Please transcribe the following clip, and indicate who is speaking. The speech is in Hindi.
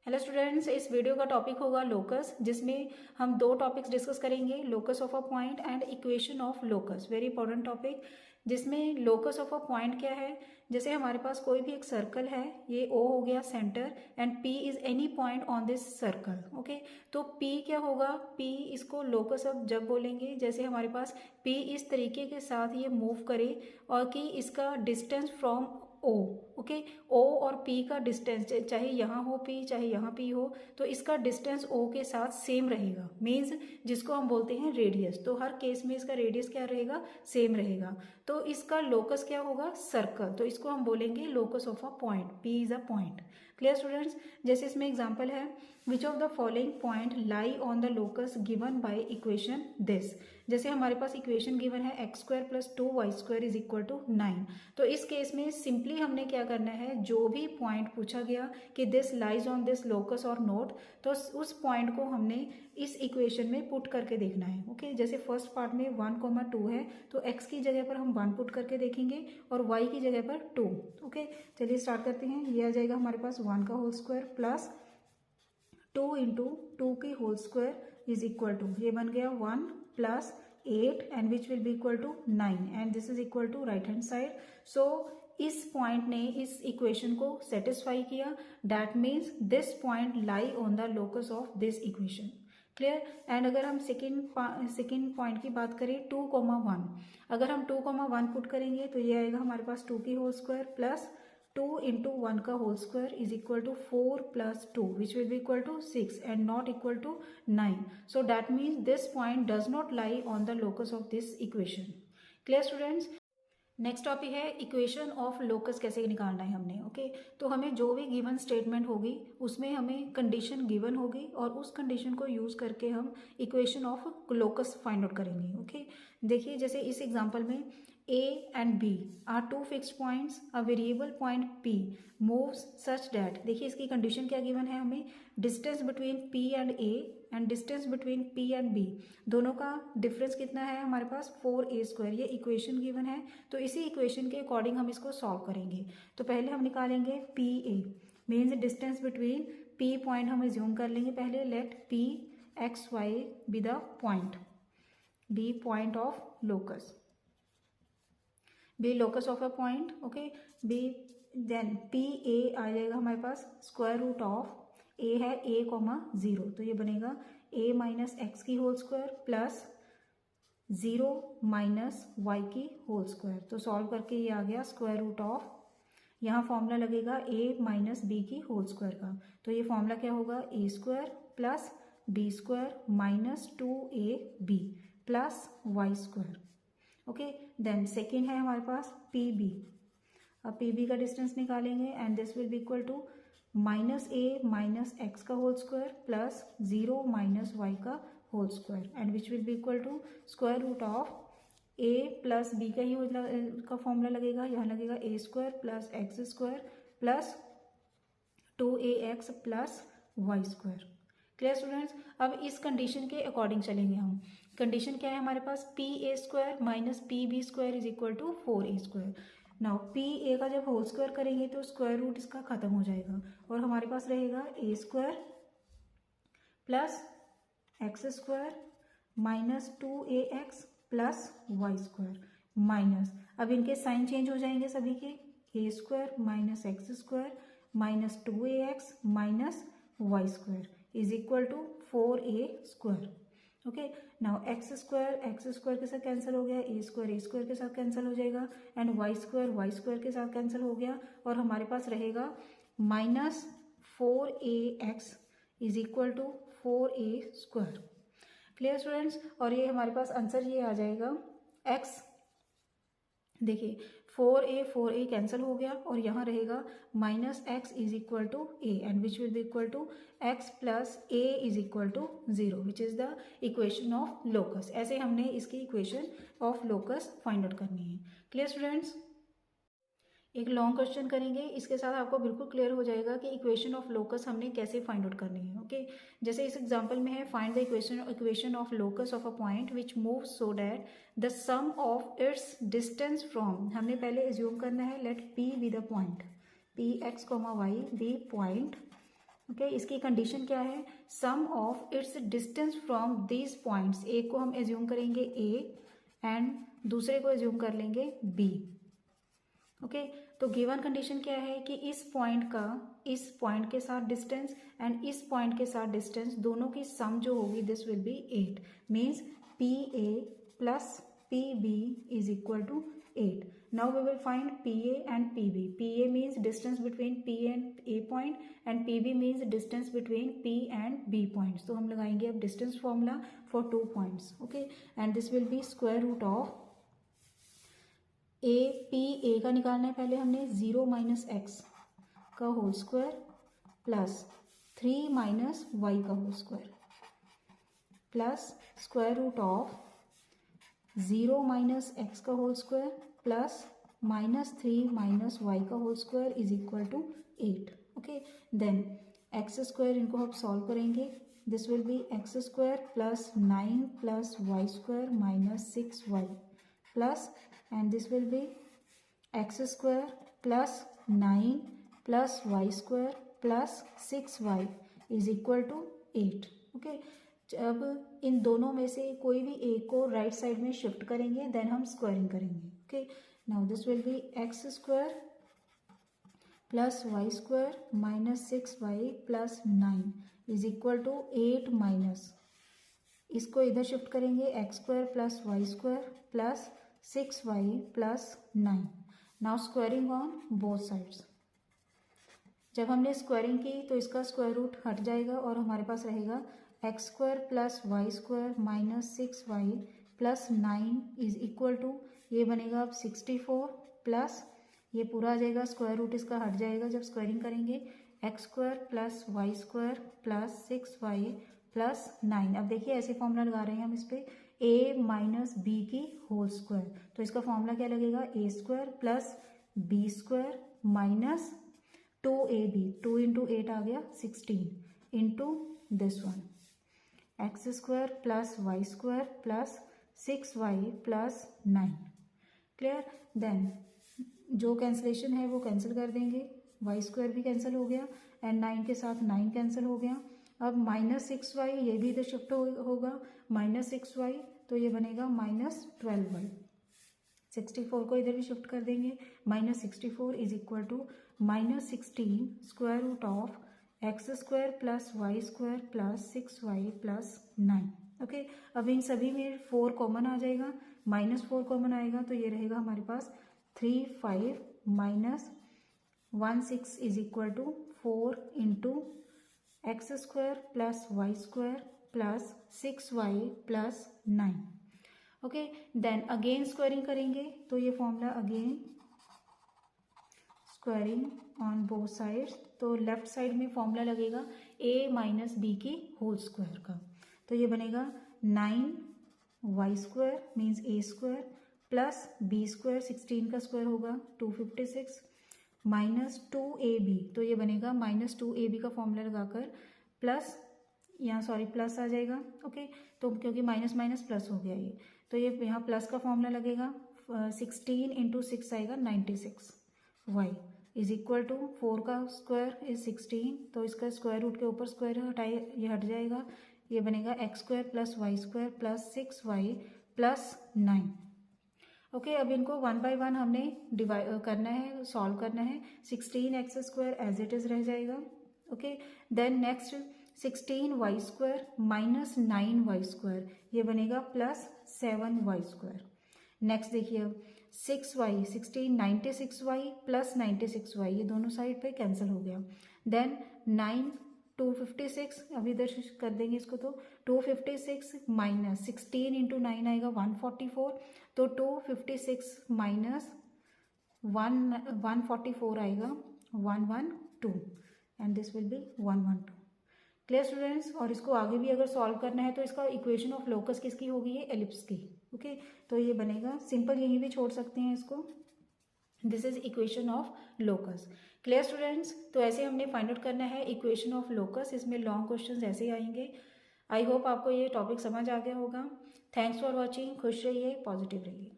Speaker 1: हेलो स्टूडेंट्स, इस वीडियो का टॉपिक होगा लोकस, जिसमें हम दो टॉपिक्स डिस्कस करेंगे, locus of a point and equation of locus. Very important topic, जिसमें लोकस ऑफ अ पॉइंट क्या है। जैसे हमारे पास कोई भी एक सर्कल है, ये ओ हो गया centre and P is any point on this circle. Okay, तो पी क्या होगा, पी इसको लोकस ऑफ जब बोलेंगे जैसे हमारे पास पी इस तरीके के साथ ये मूव करे और कि इसका डिस्टेंस फ्रॉम ओ। ओके, ओ और पी का डिस्टेंस चाहे यहाँ हो पी चाहे यहाँ पी हो, तो इसका डिस्टेंस ओ के साथ सेम रहेगा। मीन्स जिसको हम बोलते हैं रेडियस, तो हर केस में इसका रेडियस क्या रहेगा, सेम रहेगा। तो इसका लोकस क्या होगा, सर्कल, तो इसको हम बोलेंगे locus of a point. P is a point. Clear students, जैसे इसमें एग्जाम्पल है, which of the following point lie on the locus given by equation this. जैसे हमारे पास इक्वेशन गिवन है x square plus 2y² is equal to 9। तो इस केस में सिंपली हमने क्या करना है, जो भी पॉइंट पूछा गया कि this lies on this locus और नोट, तो उस पॉइंट को हमने इस इक्वेशन में पुट करके देखना है। ओके, जैसे फर्स्ट पार्ट में 1,2 है, तो x की जगह पर हम 1 पुट करके देखेंगे और y की जगह पर 2। ओके, चलिए स्टार्ट करते हैं। ये आ जाएगा हमारे पास 1 का होल स्क्वायर प्लस 2 इंटू 2 की whole square is equal to, ये बन गया 1 plus 8 and which will be equal to 9 and this is equal to right hand side. So इस पॉइंट ने इस इक्वेशन को सेटिस्फाई किया। That means this point lie on the locus of this equation. Clear. And अगर हम सेकेंड पॉइंट की बात करें 2,1, अगर हम 2,1 पुट करेंगे तो ये आएगा हमारे पास 2 की होल स्क्वायर प्लस 2 इंटू 1 का whole square is equal to 4 plus 2 which will be equal to 6 and not equal to 9। So that means this point does not lie on the locus of this equation. Clear students. Next topic है इक्वेशन ऑफ लोकस कैसे निकालना है हमने। ओके, तो हमें जो भी गिवन स्टेटमेंट होगी उसमें हमें कंडीशन गिवन होगी और उस कंडीशन को यूज करके हम equation of locus find out करेंगे। ओके, देखिए जैसे इस एग्जांपल में A and B are two fixed points. A variable point P moves such that, देखिए इसकी कंडीशन क्या गिवन है हमें, distance between P and A and distance between P and B, दोनों का डिफरेंस कितना है हमारे पास 4a²। ये इक्वेशन गिवन है, तो इसी इक्वेशन के अकॉर्डिंग हम इसको सॉल्व करेंगे। तो पहले हम निकालेंगे PA, means distance between P point हम एज्यूम कर लेंगे पहले। Let P XY be the point, be point of locus, be locus of a point. Okay, be then P A आ जाएगा हमारे पास स्क्वायर रूट ऑफ ए है a,0, तो ये बनेगा a माइनस एक्स की whole square plus 0 minus Y की होल स्क्वायर। तो सॉल्व करके ये आ गया स्क्वायर रूट ऑफ, यहाँ फॉर्मूला लगेगा a माइनस बी की होल स्क्वायर का, तो ये फॉर्मूला क्या होगा, a² plus b² minus 2ab plus y²। Okay, then second है हमारे पास पी बी। अब पी बी का डिस्टेंस निकालेंगे and this will be equal to minus A minus X का whole square plus 0 minus Y का whole square and which will be equal to square root of A plus B का ही का फॉर्मूला लगेगा, यहाँ लगेगा a² plus x² plus 2ax plus y²। Clear students. अब इस कंडीशन के अकॉर्डिंग चलेंगे हम। कंडीशन क्या है हमारे पास, PA² minus PB² is equal to 4a²। Now PA का जब होल स्क्वायर करेंगे तो स्क्वायर रूट इसका खत्म हो जाएगा और हमारे पास रहेगा a² plus x² minus 2ax plus y² minus, अब इनके साइन चेंज हो जाएंगे सभी के, a² minus x² minus 2ax minus y² is equal to 4a²। Okay, now x² के साथ कैंसिल हो गया, a² के साथ कैंसिल हो जाएगा एंड y² के साथ कैंसिल हो गया और हमारे पास रहेगा minus 4ax is equal to 4a²। Clear students. और ये हमारे पास आंसर ये आ जाएगा x, देखिए 4a कैंसिल हो गया और यहाँ रहेगा minus x is equal to a and which will be equal to x plus a is equal to 0 which is the equation of locus. ऐसे हमने इसकी equation of locus find out करनी है। Clear students. एक लॉन्ग क्वेश्चन करेंगे, इसके साथ आपको बिल्कुल क्लियर हो जाएगा कि इक्वेशन ऑफ लोकस हमने कैसे फाइंड आउट करनी है। ओके, जैसे इस एग्जांपल में है, find the equation of locus of a point which move so that the sum of its distance from, हमने पहले एज्यूम करना है let p be the point, p x, y be point okay इसकी कंडीशन क्या है, sum of its distance from these points, एक को हम एज्यूम करेंगे ए एंड दूसरे को एज्यूम कर लेंगे बी। ओके तो गिवन कंडीशन क्या है कि इस पॉइंट के साथ डिस्टेंस एंड इस पॉइंट के साथ डिस्टेंस दोनों की सम जो होगी this will be 8, means P A plus P B is equal to 8. Now we will find PA and PB. PA means distance between P and A point and PB means distance between P and B points. तो हम लगाएंगे अब distance formula for 2 points. Okay, and this will be square root of A. P A का निकालना है पहले हमने 0 माइनस एक्स का whole square plus 3 minus Y का whole square plus square root of 0 minus X का whole square plus minus 3 minus Y का whole square is equal to 8. Okay then X square इनको हम सॉल्व करेंगे. This will be x square plus 9 plus Y square minus 6y plus and this will be x square plus 9 plus Y square plus 6y is equal to 8. Okay अब इन दोनों में से कोई भी एक को राइट साइड में शिफ्ट करेंगे देन हम स्क्वायरिंग करेंगे. Okay now this will be x square plus Y square minus 6y plus 9 is equal to 8 minus इसको इधर शिफ्ट करेंगे x square plus Y square plus 6y plus 9. Now squaring on both sides. जब हमने स्क्वायरिंग की तो इसका स्क्वायर रूट हट जाएगा और हमारे पास रहेगा x square plus Y square minus 6y plus 9 is equal to ये बनेगा अब 64 प्लस ये पूरा आ जाएगा स्क्वायर रूट इसका हट जाएगा जब स्क्वायरिंग करेंगे x square plus Y square plus 6y plus 9. अब देखिए ऐसे फॉर्मूला लगा रहे हैं हम इस पर a माइनस बी की होल स्क्वायर. तो इसका फॉर्मूला क्या लगेगा a square plus b square minus 2ab 2 into 8 आ गया 16 into this one x square plus Y square plus 6y plus 9. Clear. Then जो कैंसिलेशन है वो कैंसिल कर देंगे. वाई स्क्वायर भी कैंसिल हो गया एंड 9 के साथ 9 कैंसिल हो गया. अब माइनस 6y ये भी इधर शिफ्ट होगा माइनस 6y तो ये बनेगा माइनस 12y. 64 को इधर भी शिफ्ट कर देंगे minus 64 is equal to minus 16 square root of x square plus Y square plus 6y plus 9. Okay अब इन सभी में 4 कॉमन आ जाएगा माइनस 4 कॉमन आएगा तो ये रहेगा हमारे पास 3 5 minus 1 6 is equal to 4 into x square plus Y square plus 6y plus 9. Okay then again squaring करेंगे तो ये formula again squaring on both sides. तो लेफ्ट साइड में फॉर्मूला लगेगा a माइनस बी की होल स्क्वायर का. तो ये बनेगा 9y स्क्वायर means a square plus b square 16 का स्क्वायर होगा 256 माइनस 2ab तो ये बनेगा माइनस 2ab का फॉर्मूला लगाकर प्लस यहाँ सॉरी प्लस आ जाएगा. ओके तो क्योंकि माइनस माइनस प्लस हो गया ये तो ये यहाँ प्लस का फॉर्मूला लगेगा 16 इंटू 6 आएगा 96y इज इक्वल टू 4 का स्क्वायर इज 16 तो इसका स्क्वायर रूट के ऊपर स्क्वायर हटाए ये हट जाएगा ये बनेगा x square plus Y square plus 6y plus 9. Okay अब इनको 1 बाय 1 हमने डिवाइड करना है सॉल्व करना है. 16 x square as it is रह जाएगा. Okay then next 16y square minus 9y square ये बनेगा प्लस 7y स्क्वायर. नेक्स्ट देखिए अब 6y 16 96y प्लस 96y ये दोनों साइड पे कैंसिल हो गया. देन 9 256 अभी इधर कर देंगे इसको तो 256 माइनस 16 इंटू 9 आएगा 144 तो 256 माइनस 144 आएगा 112 and this will B 112. Clear students. और इसको आगे भी अगर सॉल्व करना है तो इसका इक्वेशन ऑफ लोकस किसकी होगी ये एलिप्स की. ओके तो ये बनेगा सिंपल यहीं भी छोड़ सकते हैं इसको. This is equation of locus. Clear students. तो ऐसे हमने फाइंड आउट करना है इक्वेशन ऑफ लोकस. इसमें लॉन्ग क्वेश्चंस ऐसे ही आएंगे. आई होप आपको ये टॉपिक समझ आ गया होगा. Thanks for watching. खुश रहिए पॉजिटिव रहिए.